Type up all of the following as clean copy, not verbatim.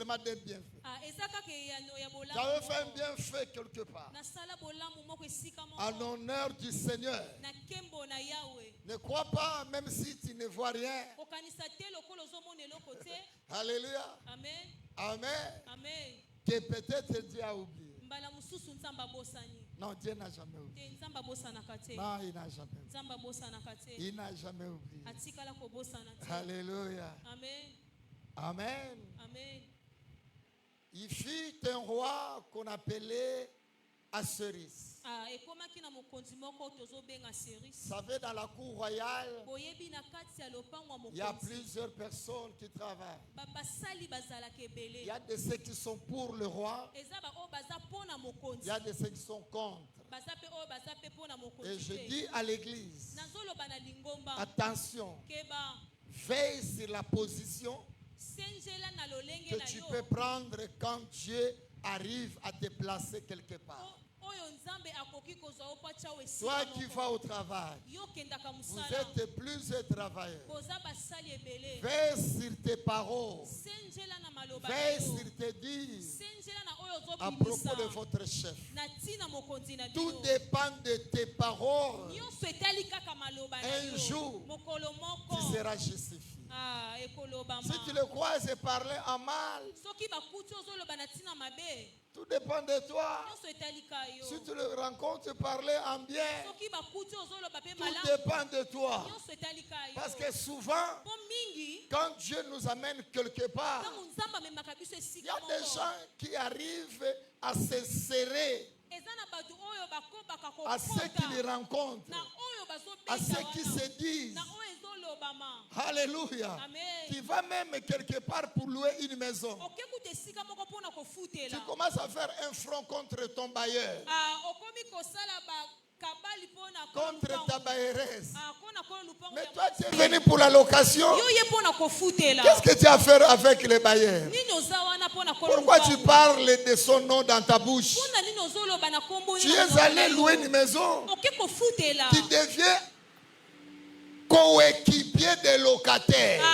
forcément d'être bien fait. J'avais fait un bienfait quelque part. En honneur du Seigneur. Ne crois pas, même si tu ne vois rien. Alléluia. Amen. Que peut-être Dieu a oublié. Non, Dieu n'a jamais oublié. Non, il n'a jamais oublié. Il n'a jamais oublié. Alléluia. Amen. Il fut un roi qu'on appelait Assuérus. Vous savez, dans la cour royale, il y a plusieurs personnes qui travaillent. Il y a de ceux qui sont pour le roi. Il y a de ceux qui sont contre. Et je dis à l'église, attention, veille sur la position que tu peux prendre quand Dieu arrive à te placer quelque part. Toi qui vas au travail, vous êtes plusieurs travailleurs. Veille sur tes paroles. Veille sur tes dires à propos de votre chef. Tout dépend de tes paroles. Un jour, tu seras justifié. Si tu le crois, c'est parler en mal. Tout dépend de toi. Si tu le rencontres, parler en bien. Tout dépend de toi. Parce que souvent, quand Dieu nous amène quelque part, il y a des gens qui arrivent à se serrer à ceux qui les rencontrent, à ceux qui se disent. Alléluia. Tu vas même quelque part pour louer une maison. Tu commences à faire un front contre ton bailleur, contre ta bailleresse. Mais toi, tu es venu pour la location. Qu'est-ce que tu as à faire avec les bailleurs? Pourquoi tu parles de son nom dans ta bouche? Tu es allé louer une maison. Tu deviens coéquipier des locataires.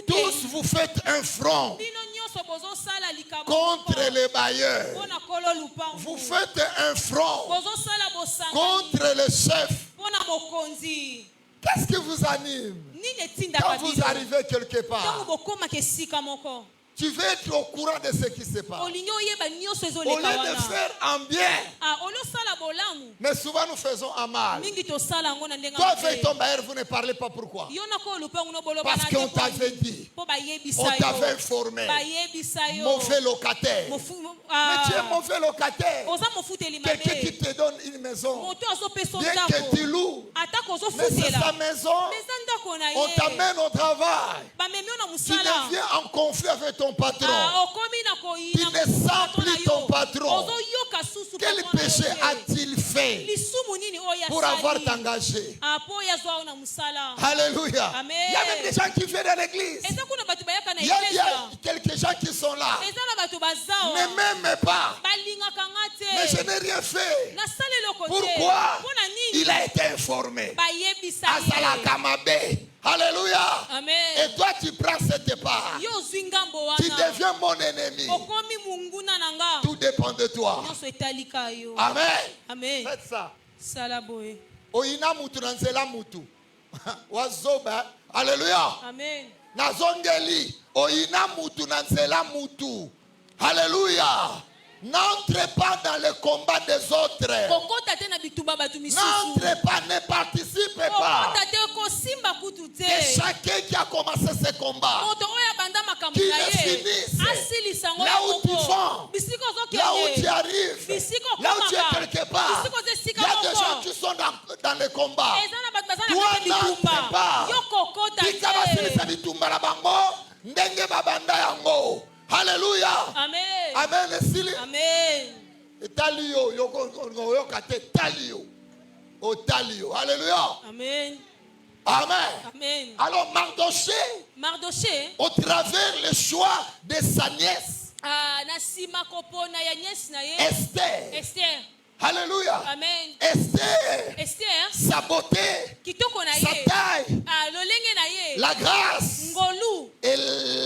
Tous vous faites un front contre les bailleurs. Vous faites un front contre le chef. Qu'est-ce qui vous anime quand vous arrivez quelque part? Tu veux être au courant de ce qui se passe. Au lieu de faire en bien. Mais souvent nous faisons en mal. Toi avec ton bailleur, vous ne parlez pas pourquoi. Parce qu'on t'avait dit. On t'avait informé. Mauvais locataire. Mais tu es mauvais locataire. Quelqu'un qui te donne une maison, bien que tu loues, mais c'est sa maison. On t'amène au travail. Tu deviens en conflit avec ton patron. Tu ne sens plus ton patron. Quel péché a-t-il fait pour avoir t'engagé? Alléluia. Il y a même des gens qui viennent à l'église. Il y a quelques gens qui sont là. Ne m'aiment pas. Mais je n'ai rien fait. Pourquoi? Il a été informé. Alléluia. Amen. Et toi tu prends cette part. Tu deviens mon ennemi. Tout dépend de toi. Amen. Amen. Faites ça. Oina mutu nanzela mutu. Wazoba. Alléluia. Amen. Nazongeli. Oina mutu nanzela mutu. Alléluia. N'entrez pas dans le combat des autres. N'entrez pas, ne participez pas. Et chacun qui a commencé ce combat, qui le finisse. Là où tu vas, là où tu arrives, là où tu es quelque part, il y a des gens qui sont dans le combat. Toi, n'entrez pas. Alléluia. Amen. Amen. Amen. Talio, talio. Oh talio. Alléluia. Amen. Amen. Amen. Alors Mardoché, au travers le choix de sa nièce, Esther. Alléluia. Amen. Esther, sa beauté, sa taille, la grâce, et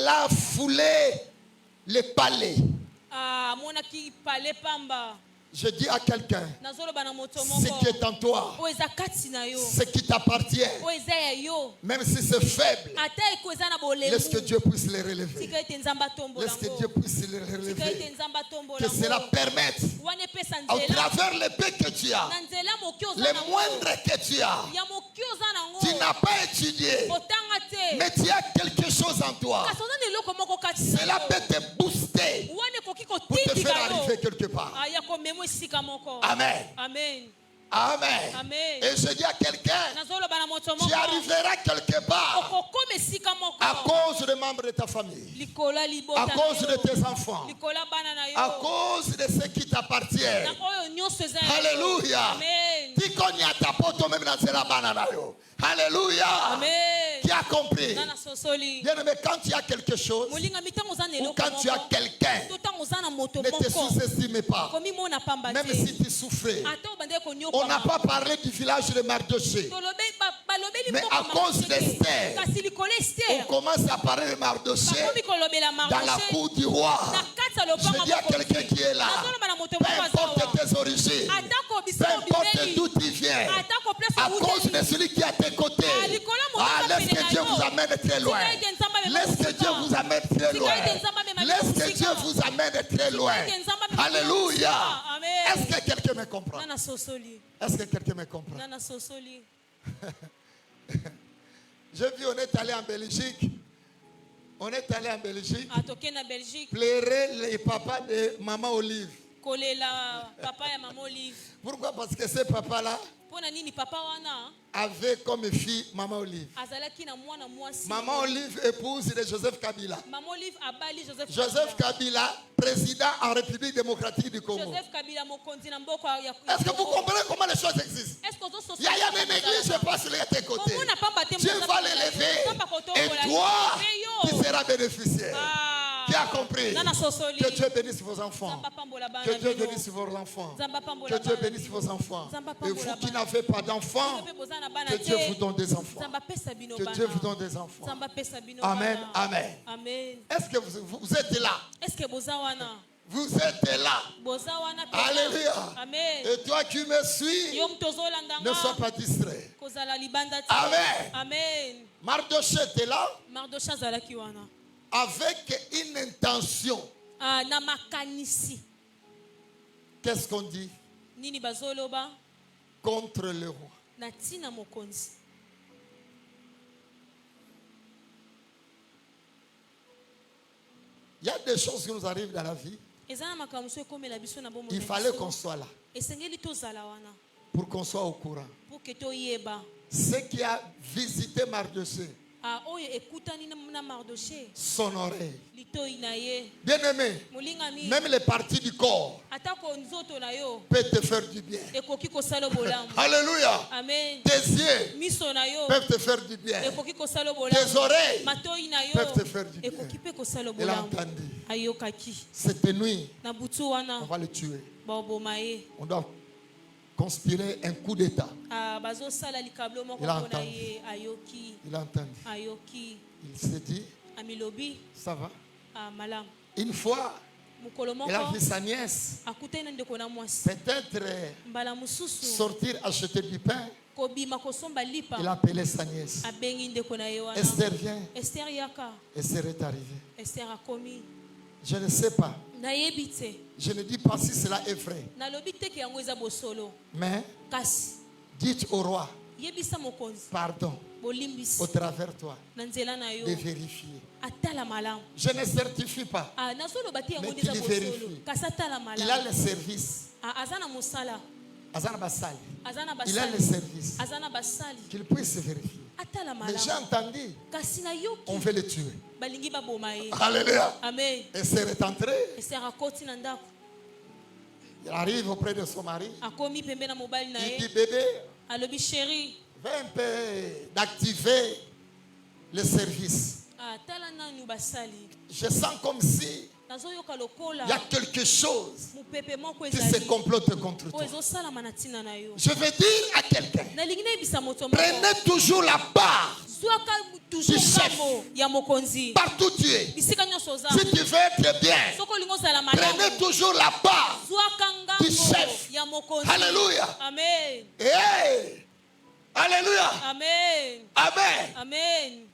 la foulé les palais. Je dis à quelqu'un, ce qui est en toi, ce qui t'appartient, même si c'est faible, laisse que Dieu puisse les relever. Laisse que Dieu puisse les relever. Que cela permette, au travers l'épée que tu as, les moindres que tu as, tu n'as pas étudié, mais tu as quelque chose en toi. Cela peut te booster pour te faire arriver quelque part. Amen. Amen. Amen. Amen. Et je dis à quelqu'un, tu arriveras quelque part à cause des membres de ta famille, à cause de tes enfants, à cause de ceux qui t'appartiennent. Alléluia. Alléluia. Qui a compris? Bien aimé, quand tu as quelque chose ou quand tu as quelqu'un, ne te sous-estime pas. Même si tu souffrais. On n'a pas parlé du village de Mardoché. Mais à cause d'Esther, on commence à parler de Mardoché dans la cour du roi. Je dis à quelqu'un qui est là, peu importe tes origines, peu importe d'où tu viens, à cause de celui qui est à tes côtés, laisse que Dieu vous amène très loin. Laisse que Dieu vous amène très loin. Laisse que Dieu vous amène très loin. Alléluia. Est-ce que quelqu'un me comprend? Est-ce que quelqu'un me comprend? J'ai vu, on est allé en Belgique. On est allé en Belgique. Plairer les papas de Maman Olive. Pourquoi? Parce que ce papa-là avait comme fille Maman Olive. Maman Olive, épouse de Joseph Kabila. Joseph Kabila, président en République démocratique du Congo. Est-ce que vous comprenez comment les choses existent? Il y a une église, je passe à tes côtés. Dieu va l'élever et toi, tu seras bénéficiaire. Qui a compris? Que Dieu bénisse vos enfants. Que Dieu bénisse vos enfants. Que Dieu bénisse vos enfants. Et vous qui n'avez pas d'enfants, que Dieu vous donne des enfants. Que Dieu vous donne des enfants. Amen. Amen. Est-ce que vous êtes là? Vous êtes là. Alléluia. Et toi qui me suis, ne sois pas distrait. Amen. Mardoché était là avec une intention. Qu'est-ce qu'on dit? Contre le roi. Il y a des choses qui nous arrivent dans la vie. Il fallait qu'on soit là pour qu'on soit au courant. Ce qui a visité Mardoché, son oreille. Bien aimé, même les parties du corps peuvent te faire du bien. Alléluia. Tes yeux peuvent te faire du bien. Tes oreilles peuvent te faire du bien. Il a entendu. Cette nuit, on va le tuer. On doit conspirer un coup d'état. Il a entendu. Il a entendu. Il s'est dit, ça va. Une fois, il a vu sa nièce peut-être sortir acheter du pain. Il a appelé sa nièce. Esther vient. Esther est arrivée. Je ne sais pas. Je ne dis pas si cela est vrai. Mais dites au roi, pardon, au travers de toi, de vérifier. Je ne certifie pas, mais qu'il vérifie. Il a le service. Il a le service qu'il puisse vérifier. Mais j'ai entendu, on veut le tuer. Alléluia. Esther est entrée. Il arrive auprès de son mari. Il dit, bébé, va un peu d'activer le service. Je sens comme si il y a quelque chose qui se complote contre toi. Je veux dire à quelqu'un, prenez toujours la part du chef. Partout tu es. Si tu veux être bien, prenez toujours la part du chef. Alléluia. Amen. Hey. Alléluia. Amen. Amen. Amen.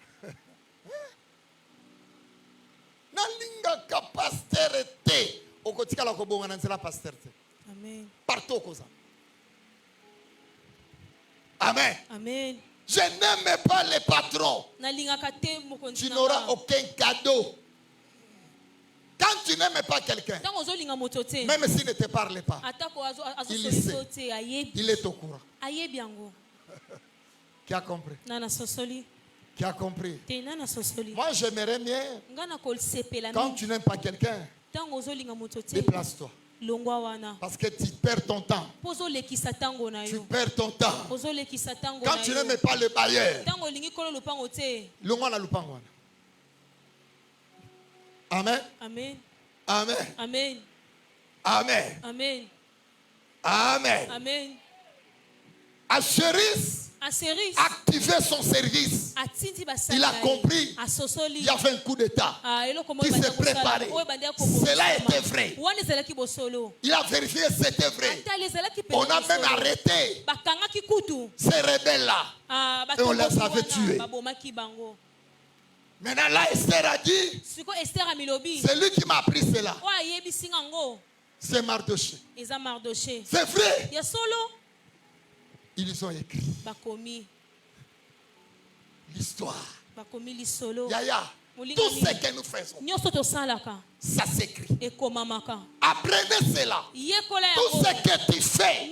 Nalinga ka pasteur te. Okotikala ko bonga na pasteur te. Amen. Partout comme ça. Amen. Amen. Je n'aime pas les patrons. Tu n'auras aucun cadeau. Quand tu n'aimes pas quelqu'un, même s'il ne te parle pas, il sait. Il est au courant. Qui a compris? Qui a compris? Moi, j'aimerais bien, quand tu n'aimes pas quelqu'un, déplace-toi. Parce que tu perds ton temps. Tu perds ton temps. Quand tu n'aimes pas le bailleur, Amen. Amen. Amen. Amen. Amen. Amen. Amen. Amen. Achéris activer son service. Il a compris. Il y avait un coup d'état qui s'est préparé. Cela était vrai. Il a vérifié que c'était vrai. On a même arrêté ces rebelles-là et on les avait tués. Maintenant là, Esther a dit, c'est lui qui m'a appris cela. C'est Mardoché. C'est vrai. Ils ont écrit l'histoire. Yaya, tout ce que nous faisons, ça s'écrit. Apprenez cela. Tout ce que tu fais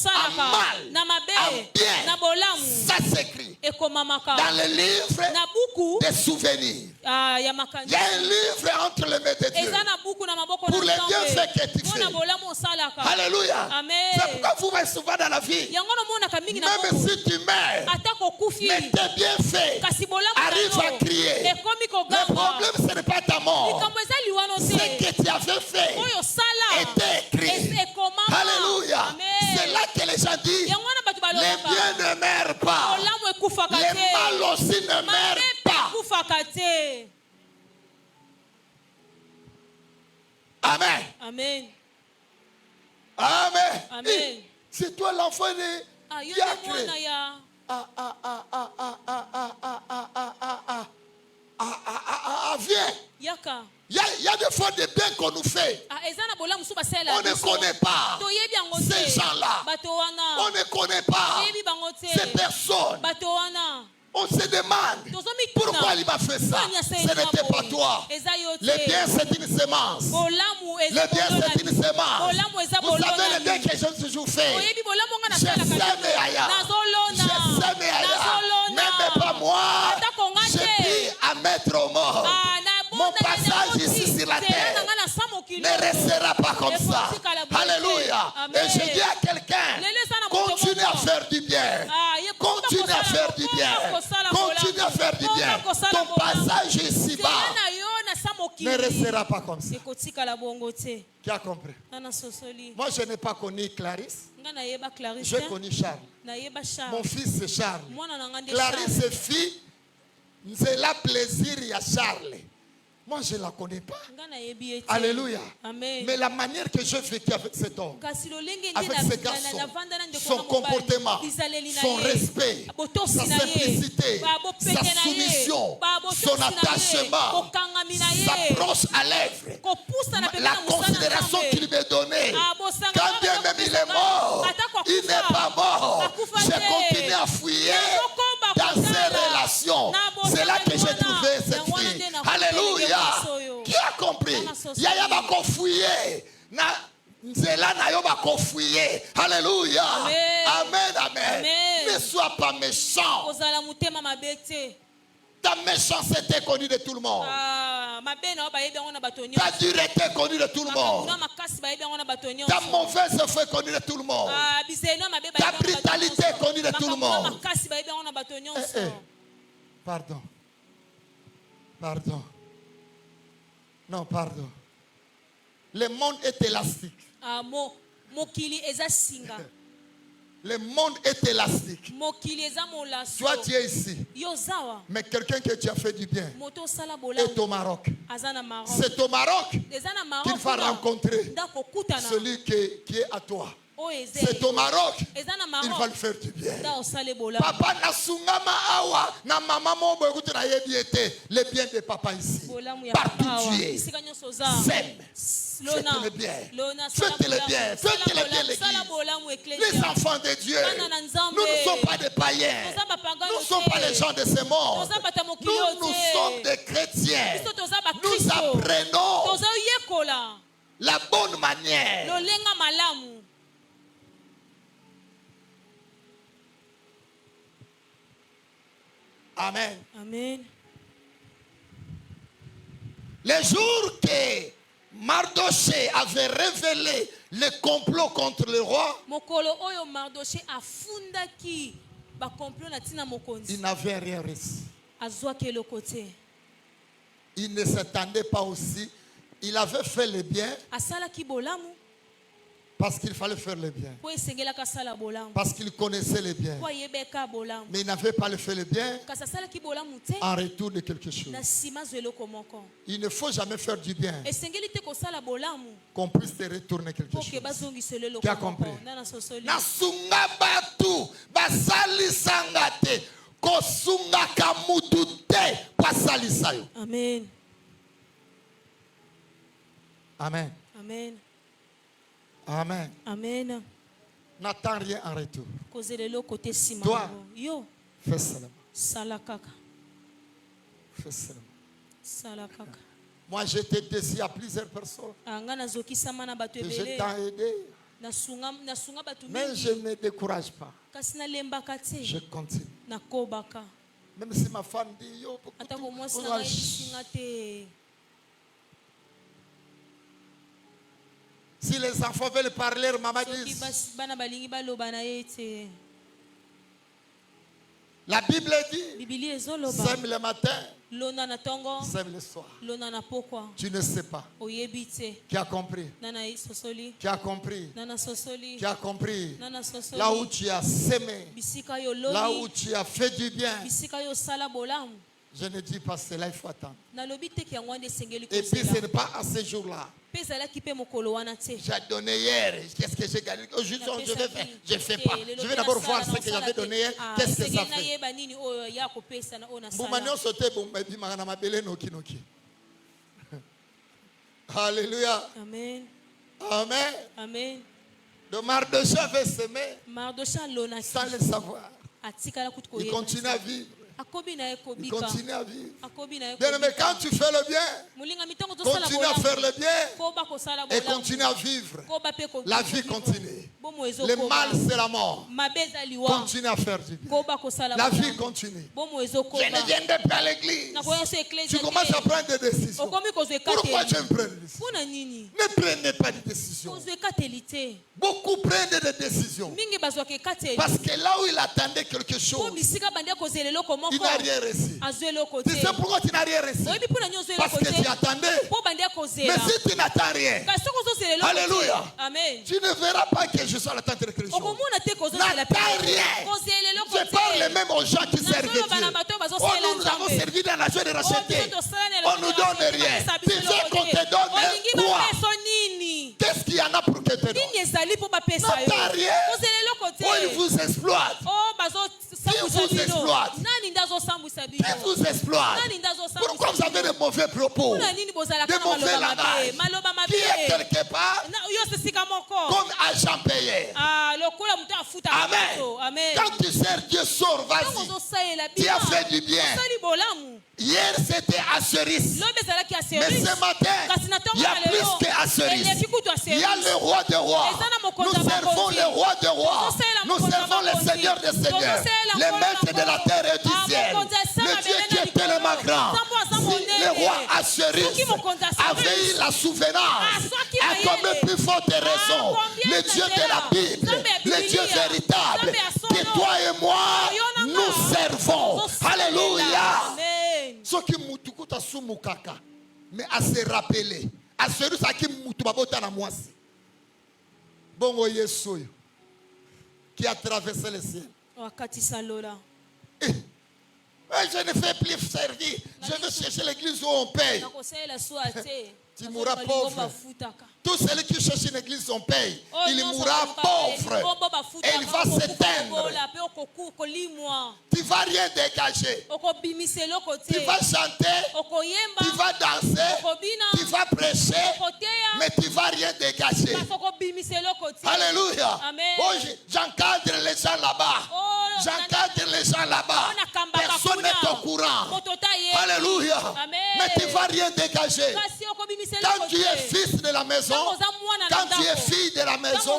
en mal, en bien, ça s'écrit. Dans le livre des souvenirs. Il y a un livre entre les mains de Dieu pour les bienfaits que tu fais. Alléluia. C'est pourquoi vous voyez souvent dans la vie, même si tu meurs, mais tes bienfaits arrivent à crier. Le problème, ce n'est pas ta mort. Ce que tu avais fait était écrit. Alléluia. C'est là que les gens disent, les biens ne meurent pas. Les mal aussi ne meurent pas. Amen. Amen. Amen. Amen. C'est toi l'enfant de Diacre. Viens. Il y a des fois des biens qu'on nous fait. On ne connaît pas ces gens-là. On ne connaît pas ces personnes. On se demande pourquoi il m'a fait ça. Ce n'était pas toi. Le bien, c'est une semence. Le bien, c'est une semence. Vous savez le bien que j'ai toujours fait. Je sème ailleurs. Je sème ailleurs. Même pas moi. J'ai pris à mettre au mort. Mon passage ici sur la terre ne restera pas comme ça. Alléluia. Et je dis à quelqu'un, continue à faire du bien. Continue à faire du bien. Continue à faire du bien. Ton passage ici-bas ne restera pas comme ça. Qui a compris? Moi, je n'ai pas connu Clarisse. J'ai connu Charles. Mon fils, c'est Charles. Clarisse, c'est fille. C'est la plaisir, il y a Charles. Moi, je ne la connais pas. Alléluia. Amen. Mais la manière que j'ai vécu avec cet homme, avec ce garçon, son comportement, son respect, sa simplicité, sa soumission, son attachement, sa broche à lèvres, la considération qu'il me donnait. Quand bien même il est mort, il n'est pas mort. J'ai continué à fouiller dans ses relations. C'est là que j'ai trouvé cette fille. Alléluia. Qui a compris? Yaya va confouiller. Nzela na yo va confouiller. Alléluia. Amen. Amen. Ne sois pas méchant. Ta méchanceté est connue de tout le monde. Ta dureté est connue de tout le monde. Ta mauvaise foi est connue de tout le monde. Ta brutalité est connue de tout le monde. Pardon. Pardon. Non, pardon. Le monde est élastique. Le monde est élastique. Toi, tu es ici. Mais quelqu'un que tu as fait du bien est au Maroc. C'est au Maroc qu'il va rencontrer celui qui est à toi. C'est au Maroc, il va le faire du bien. Papa nasungama awa na maman mobo écoute na yebiete les biens de papa ici. Partout tu es. Sème. Faites-le bien. Faites-le bien. Faites-le bien l'église. Les enfants de Dieu. Nous ne sommes pas des païens. Nous ne sommes pas les gens de ce monde. Nous sommes des chrétiens. Nous apprenons la bonne manière. Amen. Amen. Les jours que Mardoché avait révélé le complot contre le roi, il n'avait rien reçu. Il ne s'attendait pas aussi. Il avait fait le bien. Parce qu'il fallait faire le bien. Parce qu'il connaissait le bien. Mais il n'avait pas fait le bien en retour de quelque chose. Il ne faut jamais faire du bien qu'on puisse te retourner quelque chose. Tu as compris? Nasunga batu basali sangate kosunga kamutute pasalisayo. Amen. Amen. Amen. Amen. Amen. N'attends rien en retour. Toi, fais seulement. Fais seulement. Moi, j'étais déçu à plusieurs personnes. Que je t'ai aidé. Mais je ne me décourage pas. Je continue. Même si ma femme dit, yo, si les enfants veulent parler, maman dit. La Bible dit, sème le matin, sème le soir. Tu ne sais pas. Qui a compris? Qui a compris? Qui a compris? Là où tu as sémé, là où tu as fait du bien, je ne dis pas cela, il faut attendre. Et puis ce n'est pas à ce jour-là. J'ai donné hier, qu'est-ce que j'ai gagné? Aujourd'hui, je vais faire. Je ne fais pas. Je vais d'abord voir ce que j'avais donné hier. Qu'est-ce que ça fait? Alléluia. Amen. Amen. Amen. Donc Mardoché avait semé sans le savoir. Il continue à vivre. Il continue à vivre. Bien, mais quand tu fais le bien, continue à faire le bien et continue à vivre. La vie continue. Le mal, c'est la mort. Continue à faire du bien. La vie continue. Je ne viendrai pas à l'église. Tu commences à prendre des décisions. Pourquoi tu me prends des décisions? Ne prenez pas de décisions. Beaucoup prennent des décisions. Parce que là où il attendait quelque chose, il n'a rien reçu. Tu sais pourquoi tu n'as rien reçu? Parce que tu attendais. Mais si tu n'attends rien, alléluia, tu ne verras pas que je suis à l'attente de quelque chose. N'attends rien. Je parle même aux gens qui servent Dieu. Oh, nous avons servi dans la joie de racheter. On ne nous donne rien. Tu veux qu'on te donne quoi? Qu'est-ce qu'il y en a pour que te donne? N'attends rien. Oh, il vous exploite. Qui vous exploite? Qui vous exploite? Pourquoi vous avez de mauvais propos, de mauvais langage? Qui est quelque part comme agent payé? Amen. Quand tu sers Dieu, sors, vas-y. Tu as fait du bien. Hier c'était Asheris. Mais ce matin, il y a plus que Asheris. Il y a le roi des rois. Nous servons le roi des rois. Nous servons le Seigneur des seigneurs. Le maître de la terre et du ciel. Le Dieu qui est tellement grand. Si le roi Asheris avait eu la souvenance, à combien plus forte raison, le Dieu de la Bible, le Dieu véritable, que toi et moi, nous servons. Alléluia. Ce qui mutukuta sumukaka, mais à se rappeler, à celui qui mutu babota na mwasi. Bongo yesoyo. qui a traversé le ciel. Eh, je ne fais plus servir. Je veux chercher l'église où on paye. Tu mourras pauvre. Tout celui qui cherche une église où on paye, il mourra pauvre. Et il va s'éteindre. Tu ne vas rien dégager. Tu vas chanter, tu vas danser, tu vas prêcher, mais tu ne vas rien dégager. Alléluia. Oh, j'encadre les gens là-bas. J'encadre les gens là-bas. Personne n'est au courant. Alléluia. Mais tu ne vas rien dégager. Quand tu es fils de la maison, quand tu es fille de la maison,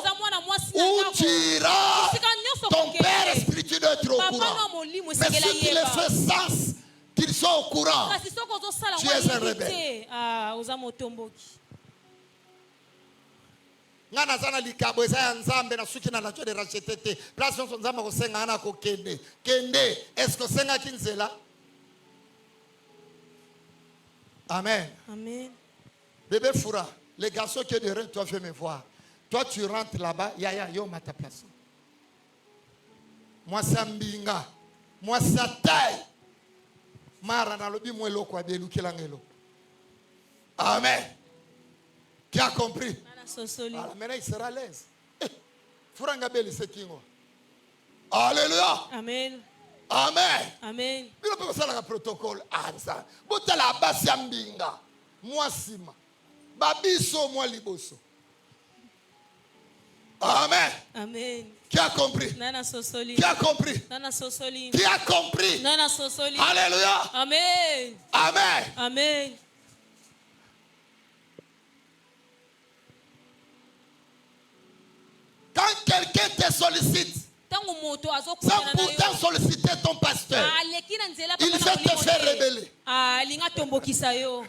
où tu iras, ton père spirituel doit être au courant. Mais si tu les fais sans qu'ils soient au courant, tu es un rebelle. Ngana zana likabo eza ya nzambe na suki na lacho de rachetete place on nzamba ko senga na ko kende est-ce que senga kinzela? Amen. Amen. Bébé Foura, les garçons qui sont derrière toi, viens me voir. Toi, tu rentres là-bas, yaya, yo, ma ta place. Moi, c'est mbinga. Moi, c'est taille. Mara na lobi mwelo kwa belu kilangelo. Amen. Qui a compris? Alors, maintenant, il sera à l'aise. Foura ngabeli c'est kingo. Alléluia. Amen. Amen. Amen. Il ne peut pas faire le protocole. Ah, ça. Bota la base mbinga. Moi, sima. Babiso, moi, liboso. Amen. Amen. Qui a compris? Nana Sosoli. Qui a compris? Nana Sosoli. Qui a compris? Nana Sosoli. Alléluia. Amen. Amen. Amen. Quand quelqu'un te sollicite, sans pourtant solliciter ton pasteur, il va te faire révéler.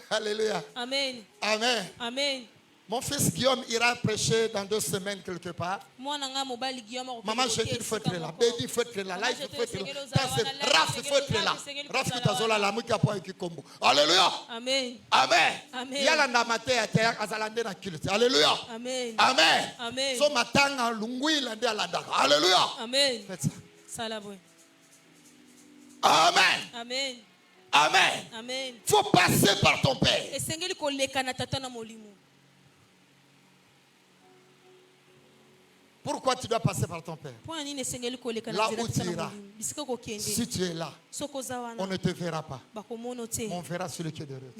Alléluia. Amen. Amen. Amen. Mon fils Guillaume ira prêcher dans 2 semaines quelque part. Maman, je dis il faut être là. Baby, il faut être là. Là, il faut être là. Raf, il faut être là. Raf, qui t'a zola la mouka pour un combo. Alléluia. Amen. Amen. Amen. Il y a la namate à terre, azalande na culte. Alléluia. Amen. Amen. Amen. So matanga lungui lande aladaka. Alléluia. Amen. Faites ça. Salaboué. Amen. Amen. Amen. Amen. Faut passer par ton père. Pourquoi tu dois passer par ton père? Là où tu iras, si tu es là, on ne te verra pas. On verra celui qui est derrière.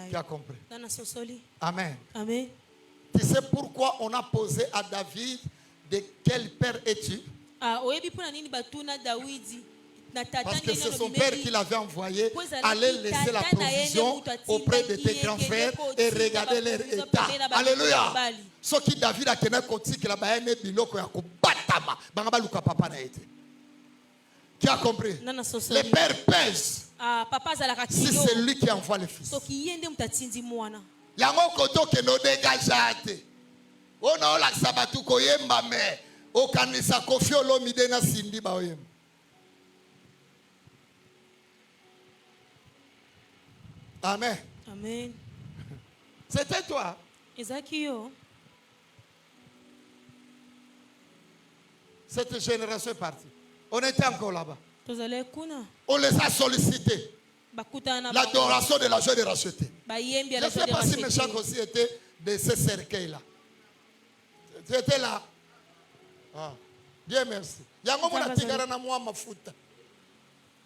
Tu as compris? Amen. Amen. Tu sais pourquoi on a posé à David de quel père es-tu? Parce que c'est son père qui l'avait envoyé aller laisser la provision auprès de tes grands frères et regarder leur état. Alléluia. Ce qui David a tenu côté que la baïne biloko ya kubatama bangaba luka papa na été. Qui a compris? Les pères pèsent. Si c'est lui qui envoie le fils. Yango koto ke no dégagate. Ona ola sabatu koyemba me o kanisa kofi olomide na sindi ba oyemba. Amen. Amen. C'était toi. Cette génération est partie. On était encore là-bas. On les a sollicités. L'adoration de la joie de racheter. Je ne sais pas si mes chants aussi étaient de ce cercueil-là. C'était là. Ah. Dieu merci.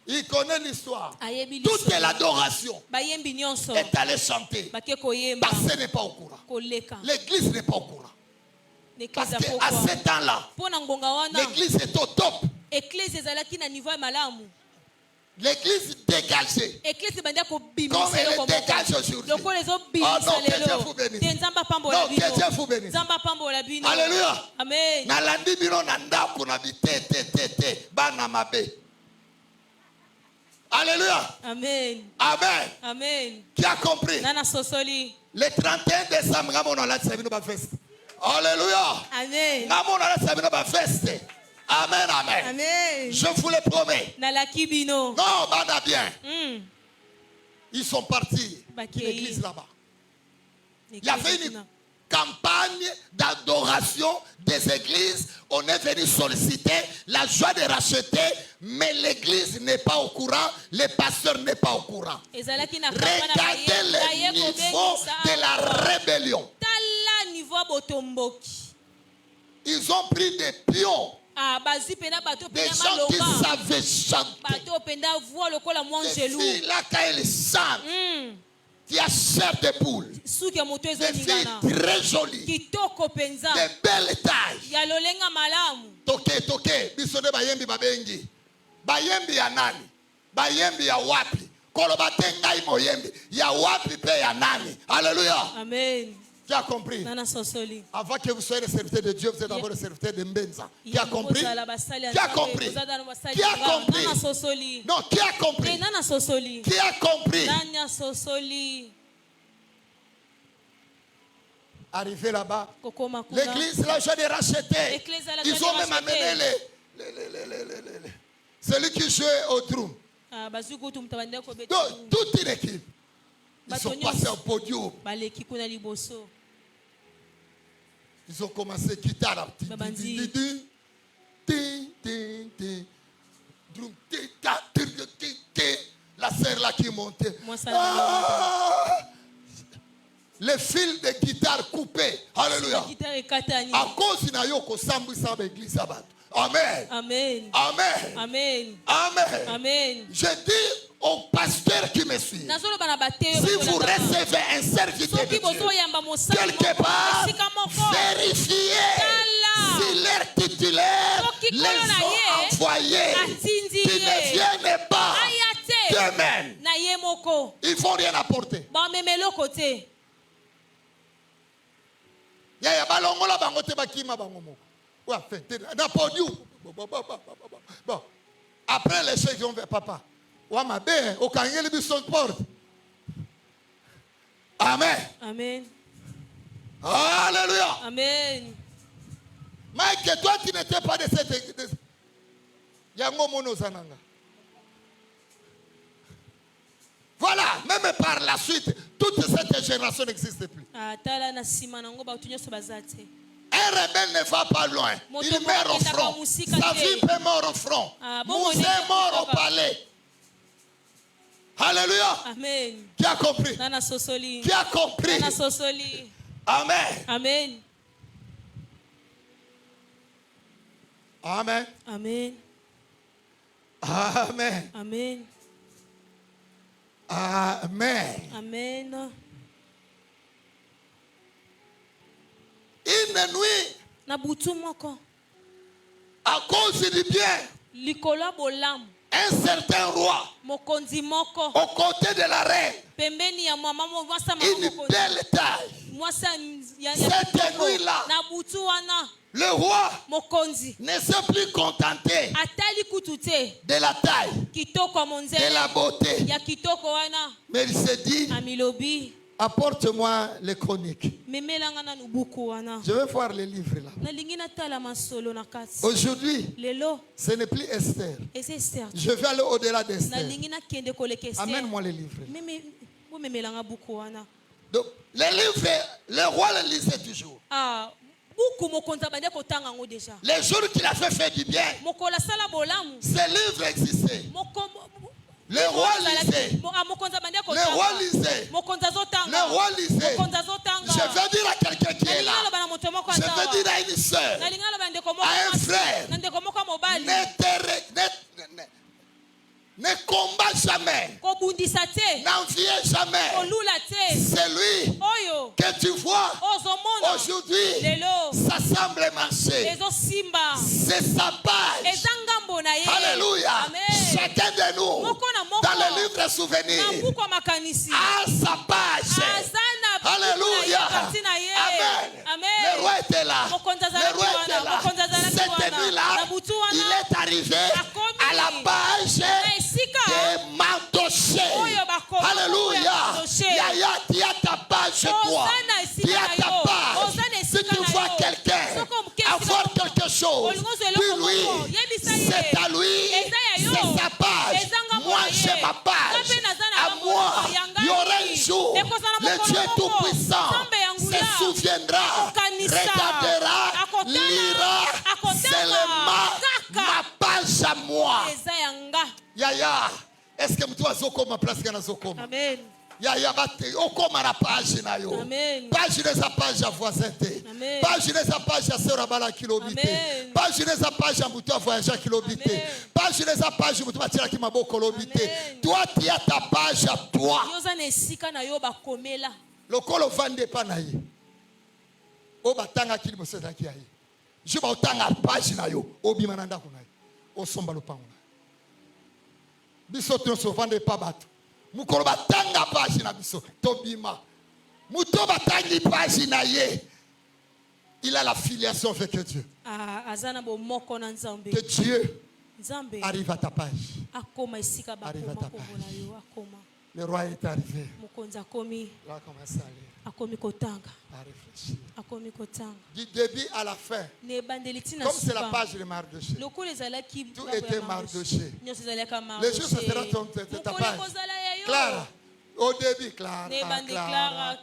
Il connaît l'histoire. Toute l'adoration est allée chanter. Personne n'est pas au courant. L'église n'est pas au courant. Parce qu'à ce temps-là, l'église est au top. L'église dégagée. Comme elle est dégagée aujourd'hui. Oh non, que Dieu vous bénisse. Non, que Dieu vous bénisse. Alléluia. Amen. Nalandi bino nanda kuna bitete bana mabe. Alléluia. Amen. Amen. Amen. Qui a compris? Nana Sosoli. Le 31 décembre, on a la Sabino Bafest. Alléluia. Amen. On a la Sabino Bafest. Amen, amen. Amen. Je vous le promets. Nalakibino. Non, bana bien. Ils sont partis. L'église là-bas. Il y avait campagne d'adoration des églises. On est venu solliciter la joie de racheter, mais l'église n'est pas au courant, les pasteurs n'est pas au courant. Regardez le niveau de la rébellion. Ils ont pris des pions, des gens qui savaient chanter, des filles là quand elles chantent. Qui a chair de poule, des filles très jolies, de belles tailles. Toke, bisode bayembi babengi. Bayembi ya nani? Bayembi ya wapi? Koloba tengai moyembi. Ya wapi pe ya nani? Alléluia. Amen. Qui a compris? Avant que vous soyez le serviteur de Dieu, vous êtes d'abord le serviteur de Mbenza. Qui a compris? Qui a compris? Qui a compris? Non, qui a compris? Qui a compris? Arrivé là-bas, l'église, la joie de racheter. Ils ont même amené celui qui jouait au drum. Donc, toute une équipe. Ils sont passés au podium. Ils ont commencé guitare. La sœur là qui montait. Les fils de guitare coupés. Alléluia. À cause de Nayoko Sambu Samba Église Abat. Amen. Amen. Amen. Amen. Amen. Amen. Je dis au pasteur qui me suit, si vous recevez un serviteur de Dieu quelque part, vérifiez si leur titulaire les ont envoyés, qui ne viennent pas d'eux-mêmes. Ils ne vont rien apporter. Yaya balongola bangote bakima bangomo. Ouais, fait na podium. Bon. Après les chefs vont vers papa. Ouais, ma belle, au kangeli bi son porte. Amen. Amen. Alléluia. Amen. Mike, toi tu n'étais pas de cette église. Yango mono zananga. Voilà, même par la suite, toute cette génération n'existe plus. Un rebelle ne va pas loin. Il meurt au front. Sa vie peut mort au front. Mousset mort au palais. Alléluia. Amen. Qui a compris? Qui a compris? Amen. Amen. Amen. Amen. Amen. Amen. Amen. Amen. Une nuit, à cause du bien, un certain roi, aux côtés de la reine, une belle taille. Cette nuit-là, le roi ne s'est plus contenté de la taille, de la beauté. Mais il s'est dit, apporte-moi les chroniques. Je vais voir les livres là. Aujourd'hui, ce n'est plus Esther. Je vais aller au-delà d'Esther. Amène-moi les livres. Donc, les livres, le roi les lisait toujours. Les jours qu'il a fait du bien, ces livres existaient. Le roi lisait. Le roi lisait. Le roi lisait. Je veux dire à quelqu'un qui est là. Je veux dire à une soeur, à un frère, ne combat jamais. N'enviez jamais. Celui que tu vois aujourd'hui, ça semble marcher. C'est sa page. Alléluia. Chacun de nous, dans le livre souvenir, a sa page. Alléluia. Amen. Le roi était là. Le roi était là. Cette nuit-là, il est arrivé à la page de Mandoché. Alléluia. Yaya, tu as ta page chez toi. Tu as ta page. Si tu vois quelqu'un avoir quelque chose, dis-lui, c'est à lui, c'est sa page. Moi, j'ai ma page. À moi, il y aura un jour, le Dieu Tout-Puissant, c'est souviendra, regardera, lira seulement ma page à moi. Yaya, est-ce que tu as ma place que nous Amen. Yaya bate okoma na page na yo. Page neza page ya voisin te. Page neza page ya sera bala kilomite. Page neza page ya mutu voyage kilomite. Page neza page mutu batira ki maboko lomite. Toi tu as ta page à toi. Yoza na esika na yo bakomela. Lokolo vande pa na ye. O batanga kili moseta ki aye. Je ba otanga page na yo. Obima na ndako na yo. Osomba lopango na. Biso to so vande pa bato. Mukolo batanga page na biso tobima muto batangi page na ye. Il a la filiation avec Dieu. Azana bo moko na Nzambe. Que Dieu Nzambe arrive à ta page. Akoma isika ba Arrive à ta page. akoma. Le roi est arrivé. Mukonza komi. Là commence à aller. Akomi kotanga. À réfléchir. Akomi kotanga. Du début à la fin. Comme c'est la page de Mardoché. Tout était Mardoché. Le jour ce sera ta page. Clara. Au début, Clara, fidèle,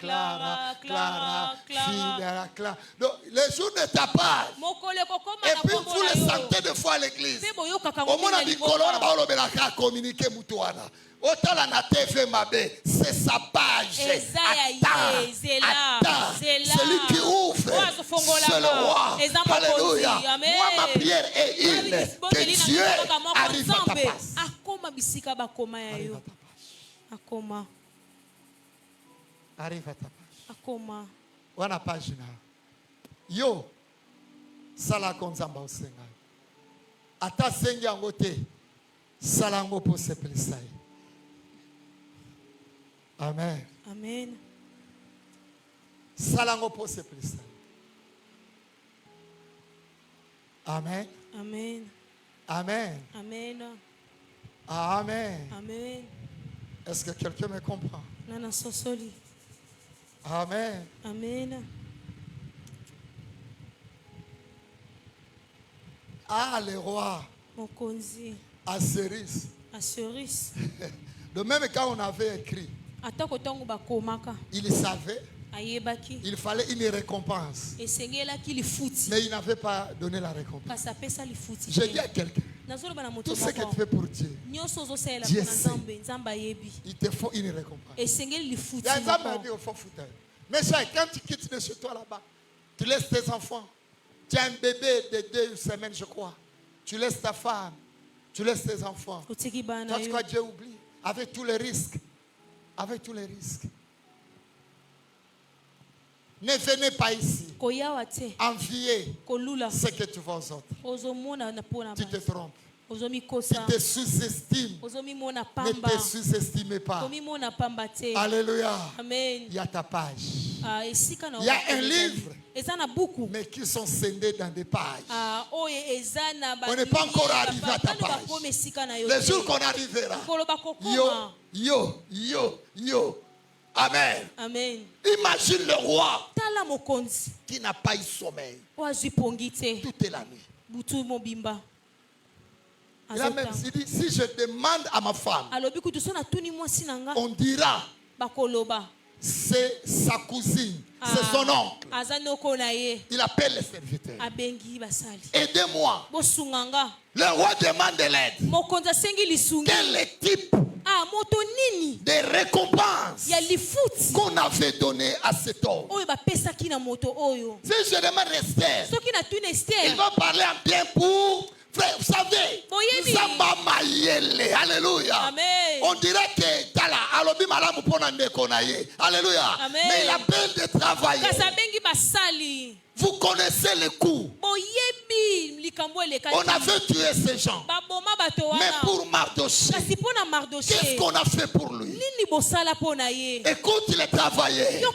Clara. Donc, le jour de ta page. Et puis, vous le sentez des fois à l'église. Au moins, on a communiqué Moutouana. Autant la TV Mabé, c'est sa page. Attends. Celui qui ouvre, c'est le roi. Alléluia. Moi, ma prière est une. Que Dieu arrive à ta passe. Arrive à ta page. Akoma. Wana page na. Yo. Sala konzamba osenga. Ata sengi yango te. Sala yango po sepelisa. Amen. Amen. Sala yango po sepelisa. Amen. Amen. Amen. Amen. Amen. Amen. Est-ce que quelqu'un me comprend? Nana sosoli. Amen. Amen. Ah, le roi Mokonzi. Assyris. Assyris. De même quand on avait écrit, il savait, il fallait une récompense. Mais il n'avait pas donné la récompense. Je dis à quelqu'un, tout ce que tu fais pour Dieu, Dieu sait. Il te faut une récompense. Mais ça, quand tu quittes de chez toi là-bas, tu laisses tes enfants. Tu as un bébé de 2 semaines, je crois. Tu laisses ta femme. Tu laisses tes enfants. Toi, tu crois que Dieu oublie. Avec tous les risques. Avec tous les risques. Ne venez pas ici envier ce que tu vois aux autres. Tu te trompes. Tu te sous-estimes. Ne te sous-estime pas. Alléluia. Amen. Il y a ta page. Il y a un livre, mais qui sont scindés dans des pages. On n'est pas encore arrivé à ta page. Le jour qu'on arrivera, yo. Amen. Amen. Imagine le roi qui n'a pas eu sommeil toute la nuit. Il a même dit, si je demande à ma femme, on dira, c'est sa cousine, c'est son oncle. Il appelle les serviteurs. Aidez-moi. Le roi demande de l'aide. Quel est le type de récompense qu'on avait donné à cet homme? Si je demande Esther, il va parler en bien pour... Frère, vous savez, Zamba Mayele, alléluia. Amen. On dirait que Tala, alobi malamu pona ndeko na ye, alléluia. Mais il a peine de travailler. Vous connaissez le coup. On avait tué ces gens. Mais pour Mardoché, qu'est-ce qu'on a fait pour lui? Écoute, il a travaillé. Oh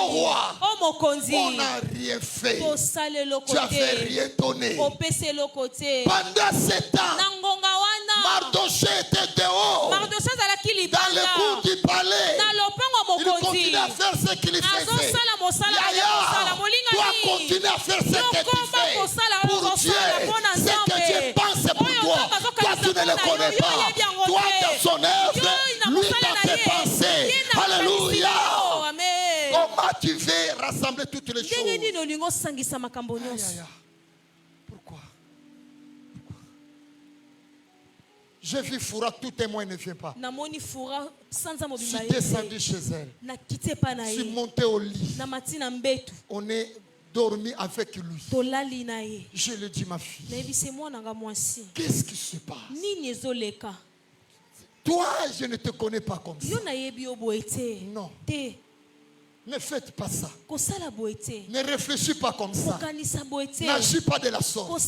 roi, on n'a rien fait. Tu n'avais rien donné. Pendant 7 ans, Mardoché était dehors. Dans le cours du palais, il continue à faire ce qu'il faisait. Yaya, toi continue à faire ce que tu fais pour Dieu. Ce que Dieu pense pour toi, toi tu ne le connais pas. Toi dans son œuvre, lui dans tes pensées. Alléluia. Comment tu veux rassembler tout toutes les choses. Aïe, aïe. Pourquoi? J'ai vu Foura, tout témoin ne vient pas. Je suis descendu chez elle. Je suis monté au lit. On est dormi avec lui. Je lui ai dit, ma fille, qu'est-ce qui se passe? Toi, je ne te connais pas comme ça. Non. Ne faites pas ça. Ne réfléchis pas comme ça. N'agis pas de la sorte. Donc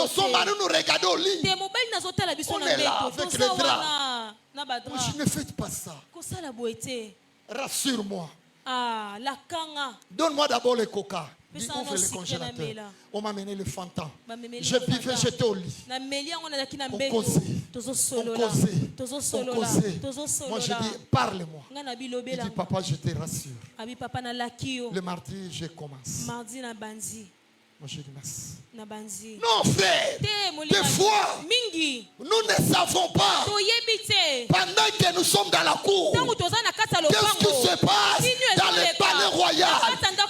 son mari nous regarde au lit. On est là avec les draps. Ne faites pas ça. Rassure-moi. Donne-moi d'abord le coca. Dis, ouvre le congélateur. On m'a amené le Fanta. Je buvais, j'étais au lit. On causait. Moi, je dis, parle-moi. Il dit, papa, je te rassure. Le mardi, je commence. Moi, je dis merci. Non, frère. Des fois, nous ne savons pas. Pendant que nous sommes dans la cour, qu'est-ce qui se passe dans le palais royal,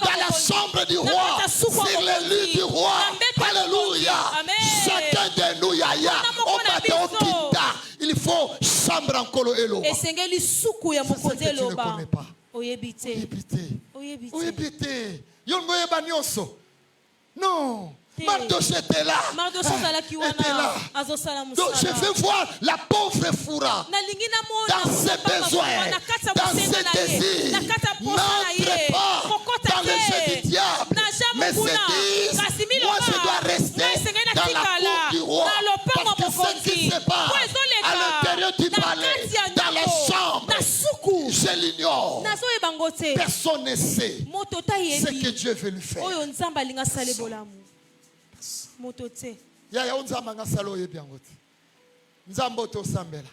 dans la chambre du roi, sur le lit du roi? Alléluia. Chacun de nous, yaya, il faut chambre en colo elo. C'est ce que tu ne connais pas. Oyebite. Non. Mardoché était là. Donc je veux voir la pauvre Foura dans ses besoins, dans ses désirs. N'entre pas dans le jeu du diable, mais se disent, moi je dois rester dans la cour du roi. Parce que ce qui se passe à l'intérieur du palais, dans la chambre, je l'ignore. Personne ne sait ce que Dieu veut lui faire. Yaya unzamba ngasalo yebiangote. Nzambo to sambela.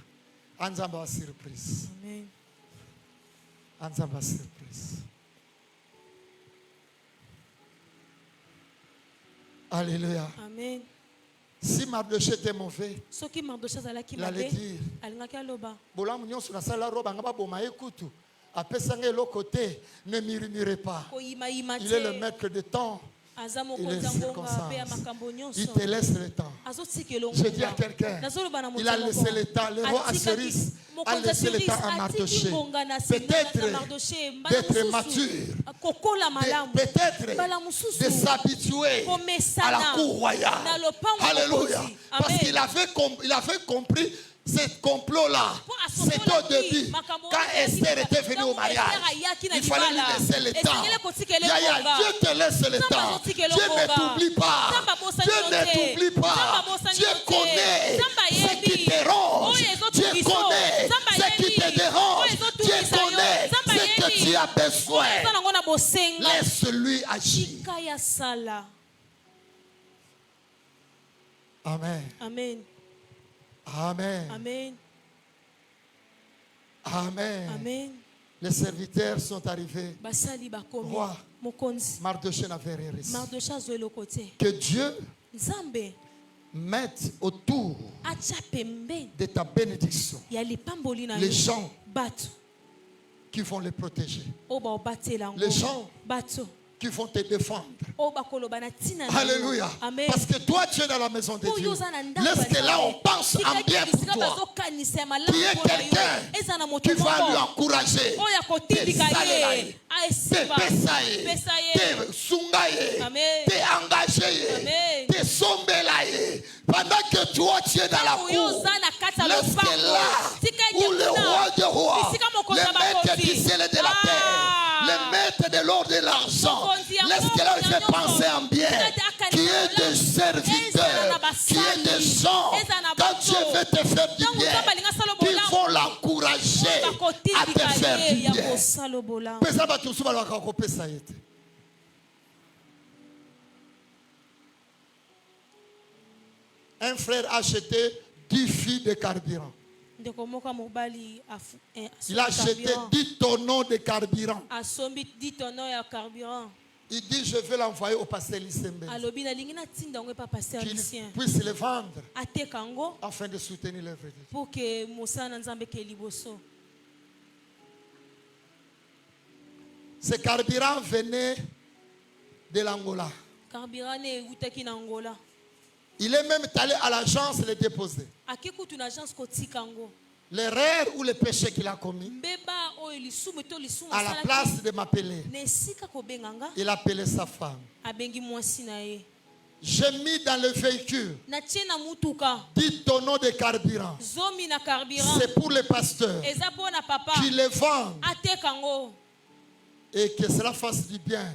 Anzamba wa surprise. Amen. Anzamba surprise. Alléluia. Amen. Si Mardoché était mauvais, il allait dire, Bolam nyonso na sala roba ngaba boma ekutu. Apesanga l'autre côté, ne murmurez pas. Il est le maître de temps. Il est circonstance. Il te laisse le temps. Je dis à quelqu'un, il a laissé le temps. Le roi Assyris a laissé le temps à Mardoché. Peut-être d'être mature. Peut-être de s'habituer à la cour royale. Alléluia. Parce qu'il avait compris ce complot-là, c'est au début, quand Esther était venue au mariage, il fallait lui laisser le temps. Yaya, Dieu te laisse le temps. Dieu ne t'oublie pas. Dieu ne t'oublie pas. Dieu connaît ce qui te dérange. Dieu connaît ce qui te dérange. Dieu connaît ce que tu as besoin. Laisse-lui agir. Amen. Amen. Amen. Amen. Amen. Amen. Les serviteurs sont arrivés. Roi, Mardoché n'avait rien reçu. Que Dieu mette autour de ta bénédiction les gens qui vont les protéger. Les gens qui vont te défendre. Alléluia. Amen. Parce que toi tu es dans la maison de Dieu. Laisse que là on pense en bien pour toi. Tu es quelqu'un qui va lui encourager. Te sungaye, te engager, te sombelaye. Pendant que toi tu es dans la cour, laisse que là où le roi des rois, le maître du ciel et de la terre, le maître de l'or de l'argent, laisse que là il fait penser en bien, qui est des serviteurs, qui est des gens, quand Dieu veut te faire du bien, ils vont l'encourager à te faire du bien. Un frère a acheté 10 filles de carburant. Il a acheté 10 tonneaux de carburant. Il dit, je vais l'envoyer au pasteur Lissembe. Qu'il puisse le vendre afin de soutenir l'œuvre de Dieu. Ce carburant venait de l'Angola. Carburant est na Angola. Il est même allé à l'agence le déposer. L'erreur ou le péché qu'il a commis, à la place de m'appeler, il a appelé sa femme. J'ai mis dans le véhicule 10 tonneaux de carburant. C'est pour les pasteurs qui les vendent et que cela fasse du bien.